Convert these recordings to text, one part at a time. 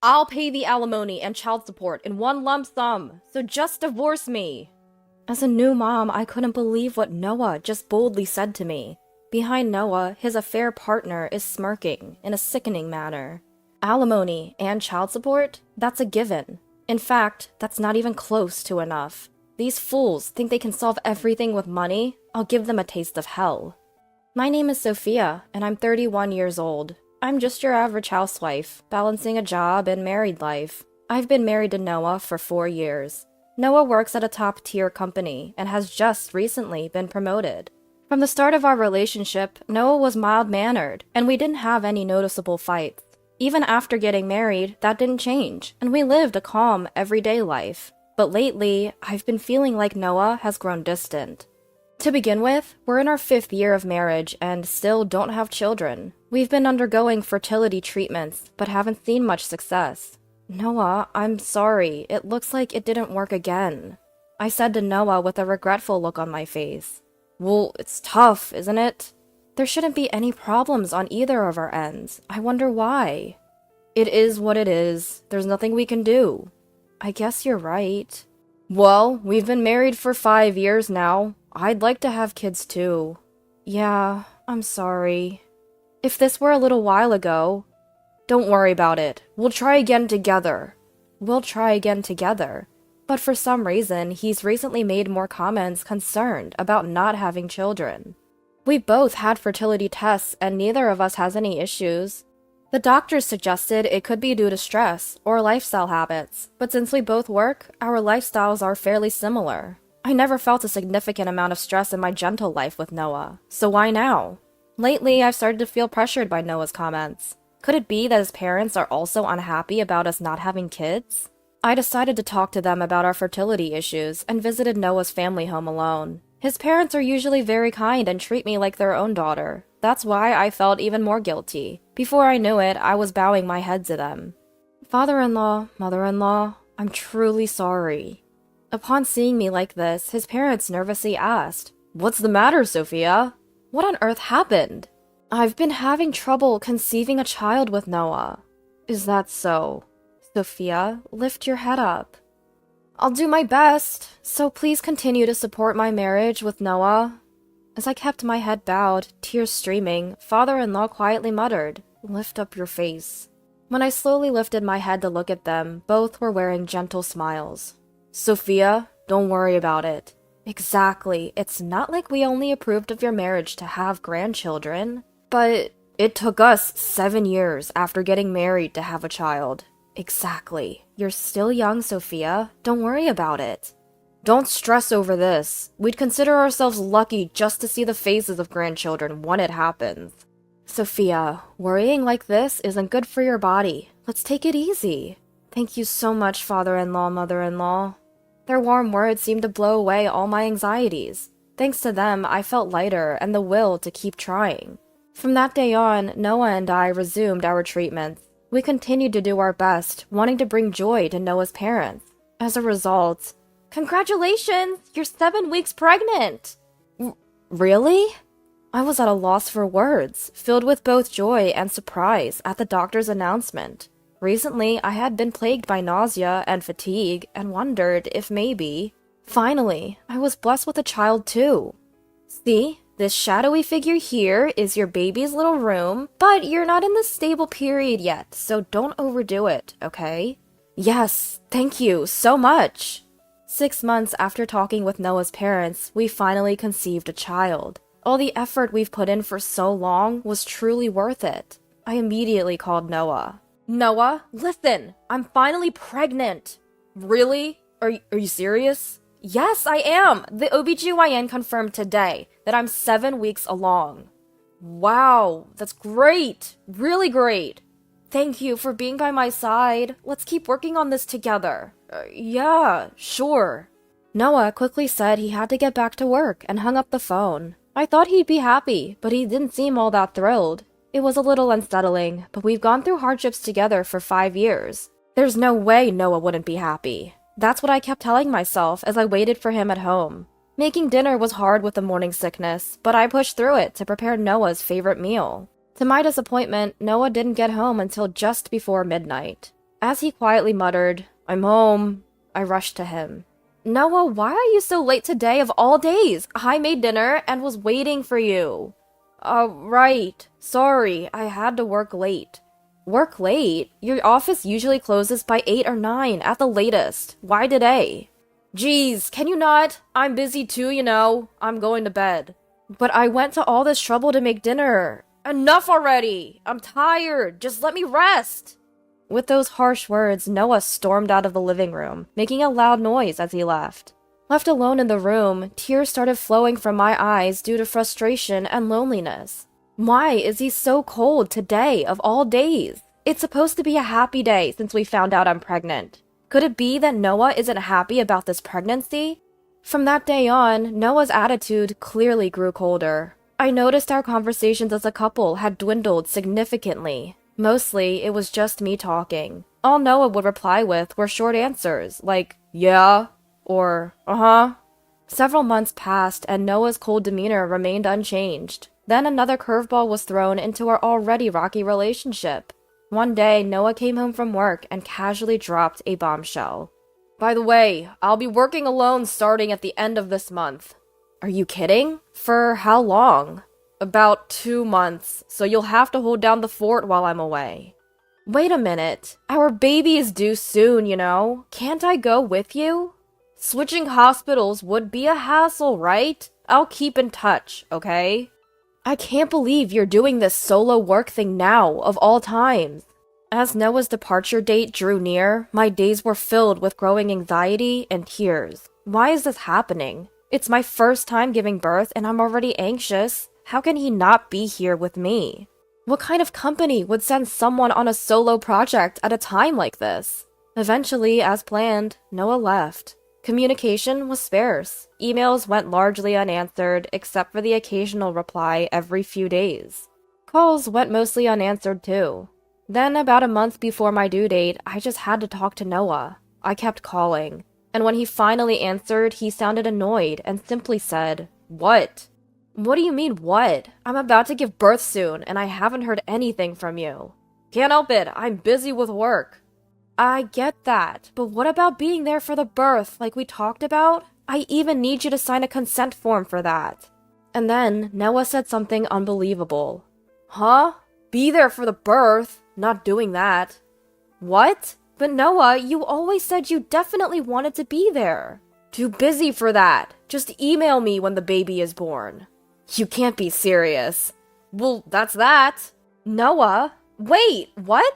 I'll pay the alimony and child support in one lump sum, so just divorce me. As a new mom, I couldn't believe what Noah just boldly said to me. Behind Noah, his affair partner is smirking in a sickening manner. Alimony and child support? That's a given. In fact, that's not even close to enough. These fools think they can solve everything with money? I'll give them a taste of hell. My name is Sophia, and I'm 31 years old. I'm just your average housewife, balancing a job and married life. I've been married to Noah for 4 years. Noah works at a top-tier company and has just recently been promoted. From the start of our relationship, Noah was mild-mannered, and we didn't have any noticeable fights. Even after getting married, that didn't change, and we lived a calm, everyday life. But lately, I've been feeling like Noah has grown distant. To begin with, we're in our 5th year of marriage and still don't have children. We've been undergoing fertility treatments, but haven't seen much success. Noah, I'm sorry. It looks like it didn't work again. I said to Noah with a regretful look on my face. Well, it's tough, isn't it? There shouldn't be any problems on either of our ends. I wonder why. It is what it is. There's nothing we can do. I guess you're right. Well, we've been married for 5 years now. I'd like to have kids too. Yeah, I'm sorry. If this were a little while ago... Don't worry about it. We'll try again together. We'll try again together. But for some reason, he's recently made more comments concerned about not having children. We both had fertility tests and neither of us has any issues. The doctors suggested it could be due to stress or lifestyle habits, but since we both work, our lifestyles are fairly similar. I never felt a significant amount of stress in my gentle life with Noah, so why now? Lately, I've started to feel pressured by Noah's comments. Could it be that his parents are also unhappy about us not having kids? I decided to talk to them about our fertility issues and visited Noah's family home alone. His parents are usually very kind and treat me like their own daughter. That's why I felt even more guilty. Before I knew it, I was bowing my head to them. Father-in-law, mother-in-law, I'm truly sorry. Upon seeing me like this, his parents nervously asked, What's the matter, Sophia? What on earth happened? I've been having trouble conceiving a child with Noah. Is that so? Sophia, lift your head up. I'll do my best, so please continue to support my marriage with Noah. As I kept my head bowed, tears streaming, father-in-law quietly muttered, Lift up your face. When I slowly lifted my head to look at them, both were wearing gentle smiles. Sophia, don't worry about it. Exactly, it's not like we only approved of your marriage to have grandchildren. But it took us 7 years after getting married to have a child. Exactly. You're still young, Sophia. Don't worry about it. Don't stress over this. We'd consider ourselves lucky just to see the faces of grandchildren when it happens. Sophia, worrying like this isn't good for your body. Let's take it easy. Thank you so much, father-in-law, mother-in-law. Their warm words seemed to blow away all my anxieties. Thanks to them, I felt lighter and the will to keep trying. From that day on, Noah and I resumed our treatments. We continued to do our best, wanting to bring joy to Noah's parents. As a result, congratulations! You're 7 weeks pregnant! Really? I was at a loss for words, filled with both joy and surprise at the doctor's announcement. Recently, I had been plagued by nausea and fatigue and wondered if maybe... Finally, I was blessed with a child too. See? This shadowy figure here is your baby's little room, but you're not in the stable period yet, so don't overdo it, okay? Yes, thank you so much! 6 months after talking with Noah's parents, we finally conceived a child. All the effort we've put in for so long was truly worth it. I immediately called Noah. Noah, listen! I'm finally pregnant! Really? Are you serious? Yes, I am! The OBGYN confirmed today that I'm 7 weeks along. Wow, that's great! Really great! Thank you for being by my side. Let's keep working on this together. Yeah, sure. Noah quickly said he had to get back to work and hung up the phone. I thought he'd be happy, but he didn't seem all that thrilled. It was a little unsettling, but we've gone through hardships together for 5 years. There's no way Noah wouldn't be happy. That's what I kept telling myself as I waited for him at home. Making dinner was hard with the morning sickness, but I pushed through it to prepare Noah's favorite meal. To my disappointment, Noah didn't get home until just before midnight. As he quietly muttered, "I'm home," I rushed to him. "Noah, why are you so late today of all days? I made dinner and was waiting for you." Right. Sorry, I had to work late." "Work late? Your office usually closes by 8 or 9 at the latest. Why today?" "Geez, can you not? I'm busy too, you know. I'm going to bed." "But I went to all this trouble to make dinner." "Enough already! I'm tired. Just let me rest." With those harsh words, Noah stormed out of the living room, making a loud noise as he left. Left alone in the room, tears started flowing from my eyes due to frustration and loneliness. Why is he so cold today of all days? It's supposed to be a happy day since we found out I'm pregnant. Could it be that Noah isn't happy about this pregnancy? From that day on, Noah's attitude clearly grew colder. I noticed our conversations as a couple had dwindled significantly. Mostly, it was just me talking. All Noah would reply with were short answers, like, "Yeah," or "uh-huh." Several months passed, and Noah's cold demeanor remained unchanged. Then another curveball was thrown into our already rocky relationship. One day, Noah came home from work and casually dropped a bombshell. "By the way, I'll be working alone starting at the end of this month." "Are you kidding? For how long?" "About 2 months, so you'll have to hold down the fort while I'm away." "Wait a minute. Our baby is due soon, you know. Can't I go with you?" "Switching hospitals would be a hassle, right? I'll keep in touch, okay?" "I can't believe you're doing this solo work thing now, of all times." As Noah's departure date drew near, my days were filled with growing anxiety and tears. Why is this happening? It's my first time giving birth and I'm already anxious. How can he not be here with me? What kind of company would send someone on a solo project at a time like this? Eventually, as planned, Noah left. Communication was sparse. Emails went largely unanswered, except for the occasional reply every few days. Calls went mostly unanswered too. Then, about a month before my due date, I just had to talk to Noah. I kept calling. And when he finally answered, he sounded annoyed and simply said, "What?" "What do you mean, what? I'm about to give birth soon, and I haven't heard anything from you." "Can't help it. I'm busy with work." "I get that, but what about being there for the birth, like we talked about? I even need you to sign a consent form for that." And then Noah said something unbelievable. "Huh? Be there for the birth? Not doing that." "What? But Noah, you always said you definitely wanted to be there." "Too busy for that. Just email me when the baby is born." "You can't be serious." "Well, that's that." "Noah, wait, what?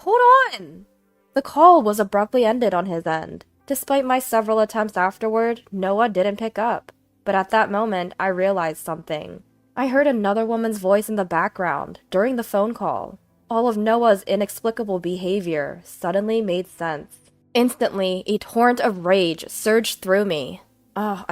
Hold on." The call was abruptly ended on his end. Despite my several attempts afterward, Noah didn't pick up. But at that moment, I realized something. I heard another woman's voice in the background during the phone call. All of Noah's inexplicable behavior suddenly made sense. Instantly, a torrent of rage surged through me.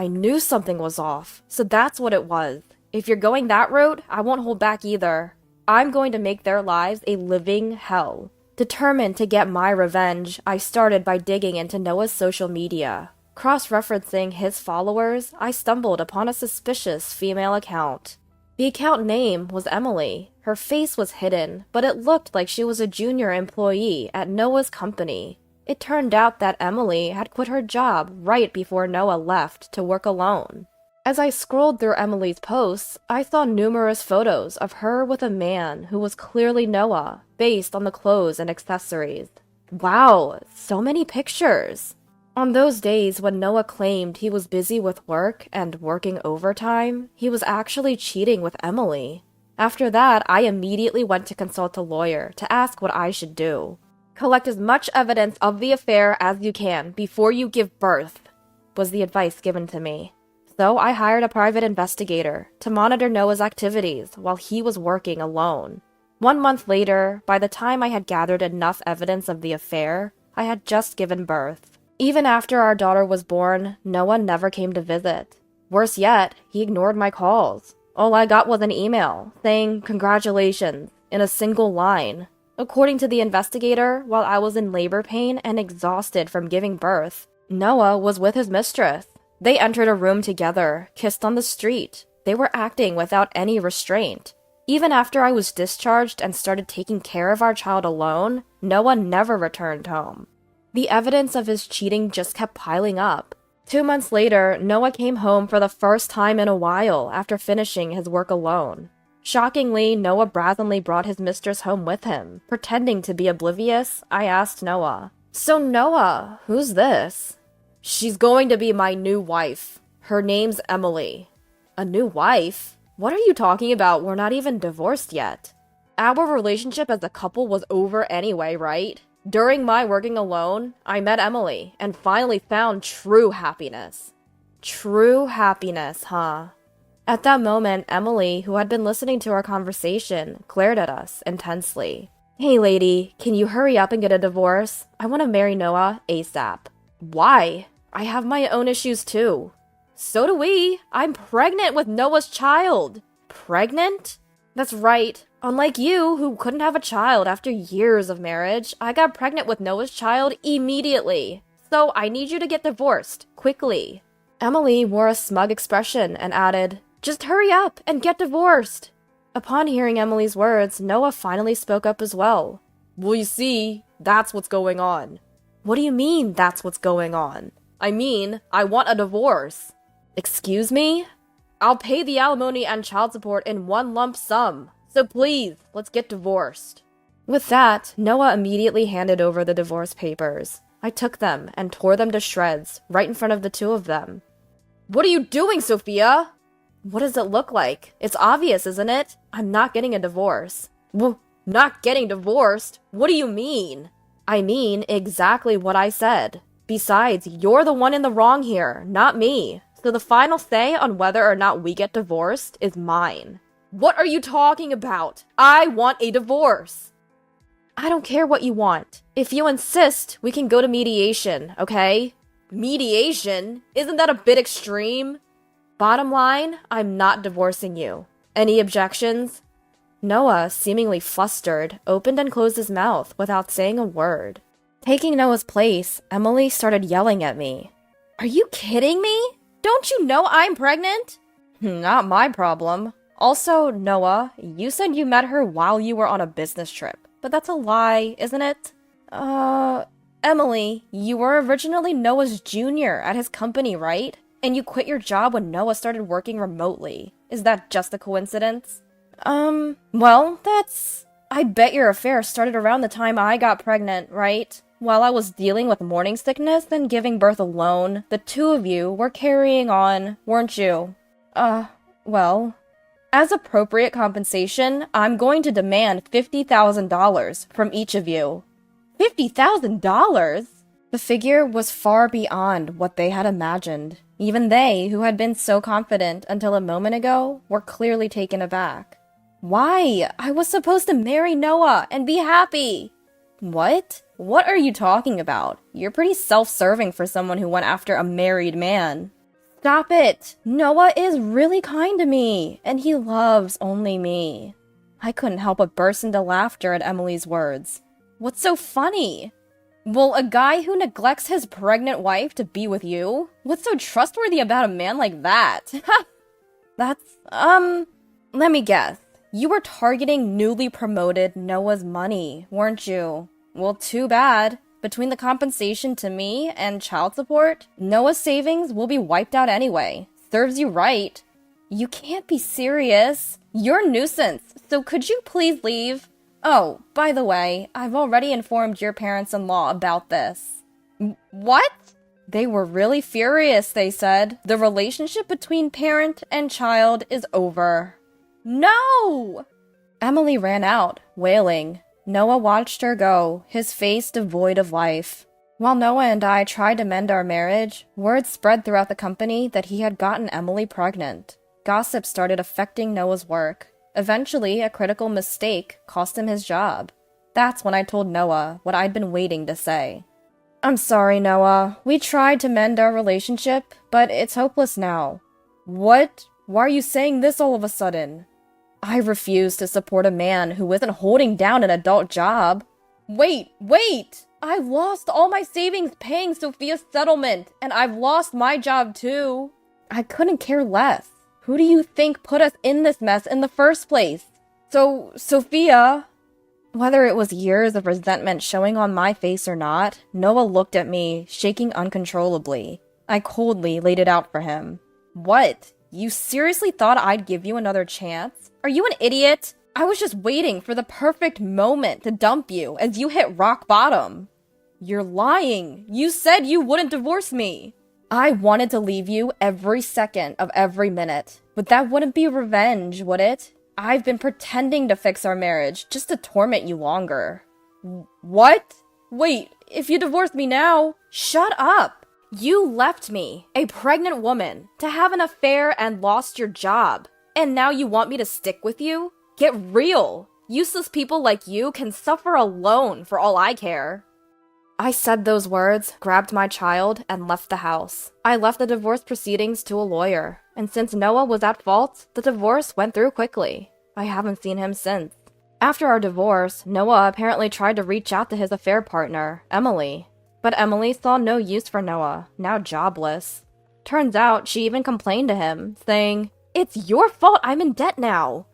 I knew something was off, so that's what it was. If you're going that route, I won't hold back either. I'm going to make their lives a living hell. Determined to get my revenge, I started by digging into Noah's social media. Cross-referencing his followers, I stumbled upon a suspicious female account. The account name was Emily. Her face was hidden, but it looked like she was a junior employee at Noah's company. It turned out that Emily had quit her job right before Noah left to work alone. As I scrolled through Emily's posts, I saw numerous photos of her with a man who was clearly Noah, based on the clothes and accessories. Wow, so many pictures! On those days when Noah claimed he was busy with work and working overtime, he was actually cheating with Emily. After that, I immediately went to consult a lawyer to ask what I should do. "Collect as much evidence of the affair as you can before you give birth," was the advice given to me. So I hired a private investigator to monitor Noah's activities while he was working alone. 1 month later, by the time I had gathered enough evidence of the affair, I had just given birth. Even after our daughter was born, Noah never came to visit. Worse yet, he ignored my calls. All I got was an email saying, "Congratulations," in a single line. According to the investigator, while I was in labor pain and exhausted from giving birth, Noah was with his mistress. They entered a room together, kissed on the street. They were acting without any restraint. Even after I was discharged and started taking care of our child alone, Noah never returned home. The evidence of his cheating just kept piling up. 2 months later, Noah came home for the first time in a while after finishing his work alone. Shockingly, Noah brazenly brought his mistress home with him. Pretending to be oblivious, I asked Noah, "So Noah, who's this?" "She's going to be my new wife. Her name's Emily." "A new wife? What are you talking about? We're not even divorced yet." "Our relationship as a couple was over anyway, right? During my working alone, I met Emily and finally found true happiness." "True happiness, huh?" At that moment, Emily, who had been listening to our conversation, glared at us intensely. "Hey lady, can you hurry up and get a divorce? I want to marry Noah ASAP." "Why? I have my own issues too." "So do we. I'm pregnant with Noah's child." "Pregnant?" "That's right. Unlike you, who couldn't have a child after years of marriage, I got pregnant with Noah's child immediately. So I need you to get divorced, quickly." Emily wore a smug expression and added, "Just hurry up and get divorced." Upon hearing Emily's words, Noah finally spoke up as well. "Well, you see, that's what's going on." "What do you mean, that's what's going on?" "I mean, I want a divorce." "Excuse me?" "I'll pay the alimony and child support in one lump sum. So please, let's get divorced." With that, Noah immediately handed over the divorce papers. I took them and tore them to shreds, right in front of the two of them. "What are you doing, Sophia?" "What does it look like? It's obvious, isn't it? I'm not getting a divorce." Not getting divorced? What do you mean?" "I mean exactly what I said. Besides, you're the one in the wrong here, not me. So the final say on whether or not we get divorced is mine." "What are you talking about? I want a divorce." "I don't care what you want. If you insist, we can go to mediation, okay?" "Mediation? Isn't that a bit extreme?" "Bottom line, I'm not divorcing you. Any objections?" Noah, seemingly flustered, opened and closed his mouth without saying a word. Taking Noah's place, Emily started yelling at me. "Are you kidding me? Don't you know I'm pregnant?" "Not my problem. Also, Noah, you said you met her while you were on a business trip, but that's a lie, isn't it?" Emily, you were originally Noah's junior at his company, right? And you quit your job when Noah started working remotely. Is that just a coincidence?" Well, I bet your affair started around the time I got pregnant, right? While I was dealing with morning sickness and giving birth alone, the two of you were carrying on, weren't you? Well, as appropriate compensation, I'm going to demand $50,000 from each of you." $50,000? The figure was far beyond what they had imagined. Even they, who had been so confident until a moment ago, were clearly taken aback. "Why? I was supposed to marry Noah and be happy." "What? What are you talking about? You're pretty self-serving for someone who went after a married man." "Stop it! Noah is really kind to me, and he loves only me." I couldn't help but burst into laughter at Emily's words. "What's so funny?" "Well, a guy who neglects his pregnant wife to be with you? What's so trustworthy about a man like that?" Let me guess. You were targeting newly promoted Noah's money, weren't you? Well, too bad. Between the compensation to me and child support, Noah's savings will be wiped out anyway. Serves you right. You can't be serious. You're a nuisance, so could you please leave? Oh, by the way, I've already informed your parents-in-law about this." "What?" "They were really furious, they said. The relationship between parent and child is over." "No!" Emily ran out, wailing. Noah watched her go, his face devoid of life. While Noah and I tried to mend our marriage, word spread throughout the company that he had gotten Emily pregnant. Gossip started affecting Noah's work. Eventually, a critical mistake cost him his job. That's when I told Noah what I'd been waiting to say. "I'm sorry, Noah. We tried to mend our relationship, but it's hopeless now." "What? Why are you saying this all of a sudden?" "I refuse to support a man who isn't holding down an adult job." Wait! I've lost all my savings paying Sophia's settlement, and I've lost my job too. I couldn't care less. Who do you think put us in this mess in the first place? So, Sophia... Whether it was years of resentment showing on my face or not, Noah looked at me, shaking uncontrollably. I coldly laid it out for him. What? You seriously thought I'd give you another chance? Are you an idiot? I was just waiting for the perfect moment to dump you as you hit rock bottom. You're lying. You said you wouldn't divorce me. I wanted to leave you every second of every minute. But that wouldn't be revenge, would it? I've been pretending to fix our marriage just to torment you longer. What? Wait, if you divorce me now... Shut up! You left me, a pregnant woman, to have an affair and lost your job. And now you want me to stick with you? Get real! Useless people like you can suffer alone for all I care. I said those words, grabbed my child, and left the house. I left the divorce proceedings to a lawyer, and since Noah was at fault, the divorce went through quickly. I haven't seen him since. After our divorce, Noah apparently tried to reach out to his affair partner, Emily. But Emily saw no use for Noah, now jobless. Turns out she even complained to him, saying, "It's your fault I'm in debt now."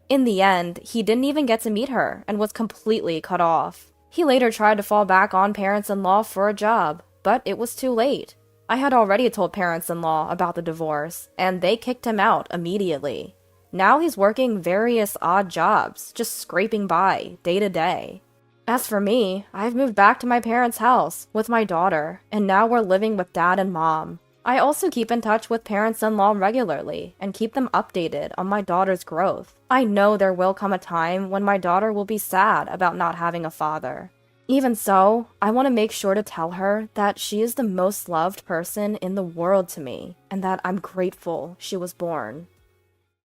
In the end, he didn't even get to meet her and was completely cut off. He later tried to fall back on parents-in-law for a job, but it was too late. I had already told parents-in-law about the divorce, and they kicked him out immediately. Now he's working various odd jobs, just scraping by, day to day. As for me, I've moved back to my parents' house with my daughter, and now we're living with Dad and Mom. I also keep in touch with parents-in-law regularly and keep them updated on my daughter's growth. I know there will come a time when my daughter will be sad about not having a father. Even so, I want to make sure to tell her that she is the most loved person in the world to me, and that I'm grateful she was born.